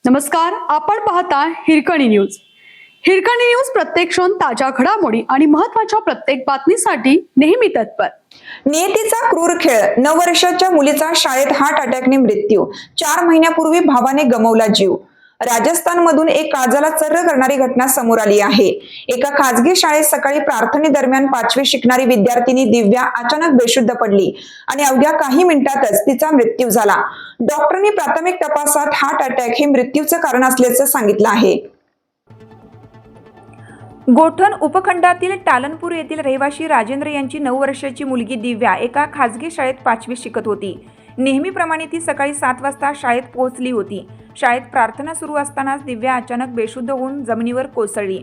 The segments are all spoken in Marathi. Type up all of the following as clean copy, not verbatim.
नमस्कार, आपण पाहता हिरकणी न्यूज. हिरकणी न्यूज प्रत्येक क्षण ताज्या घडामोडी आणि महत्त्वाच्या प्रत्येक बातमीसाठी नेहमी तत्पर. नियतीचा क्रूर खेळ. 9 वर्षाच्या मुलीचा शाळेत हार्ट अटॅकने मृत्यू. 4 महिन्यापूर्वी भावाने गमावला जीव. राजस्थान मधून एक काळजाला चर्र करणारी घटना समोर आली आहे. एका खासगी शाळेत सकाळी प्रार्थनेदरम्यान 5वी शिकणारी विद्यार्थिनी दिव्या अचानक बेशुद्ध पडली आणि अवघ्या काही मिनिटातच तिचा मृत्यू झाला. डॉक्टरांनी प्राथमिक तपासात हार्ट अटॅक हे मृत्यूचं कारण असल्याचं सांगितलं आहे. गोठण उपखंडातील टालनपूर येथील रहिवासी राजेंद्र यांची 9 वर्षाची मुलगी दिव्या एका खासगी शाळेत 5वी शिकत होती. नेहमीप्रमाणे ती सकाळी 7 वाजता शाळेत पोहोचली होती. शाळेत प्रार्थना सुरू असतानाच दिव्या अचानक बेशुद्ध होऊन जमिनीवर कोसळली.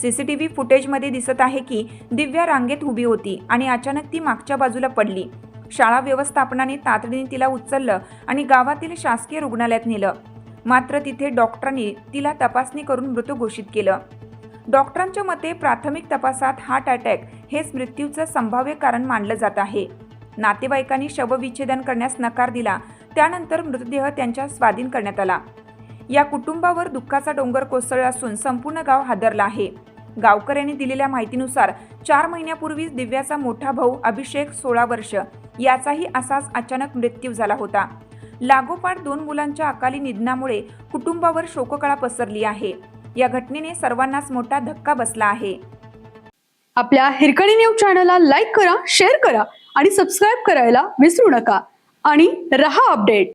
सीसीटीव्ही फुटेजमध्ये दिसत आहे की दिव्या रांगेत उभी होती आणि अचानक ती मागच्या बाजूला पडली. शाळा व्यवस्थापनाने तातडीने तिला उचललं आणि गावातील शासकीय रुग्णालयात नेलं. मात्र तिथे डॉक्टरांनी तिला तपासणी करून मृत घोषित केलं. डॉक्टरांच्या मते प्राथमिक तपासात हार्ट अटॅक हेच मृत्यूचं संभाव्य कारण मानलं जात आहे. नातेवाईकांनी शवविच्छेदन करण्यास नकार दिला. त्यानंतर मृतदेह त्यांच्या स्वाधीन करण्यात आला. या कुटुंबावर दुःखाचा डोंगर कोसळला असून संपूर्ण गाव हादरला आहे. गावकऱ्यांनी दिलेल्या माहितीनुसार 4 महिन्यापूर्वीच दिव्याचा मोठा भाऊ अभिषेक 16 वर्ष याचाही असाच अचानक मृत्यू झाला होता. लागोपाठ 2 मुलांच्या अकाली निधनामुळे कुटुंबावर शोककळा पसरली आहे. या घटनेने सर्वांनाच मोठा धक्का बसला आहे. आपल्या हिरकणी न्यूज चॅनलला लाईक करा, शेअर करा आणि सबस्क्राईब करायला विसरू नका आणि रहा अपडेट.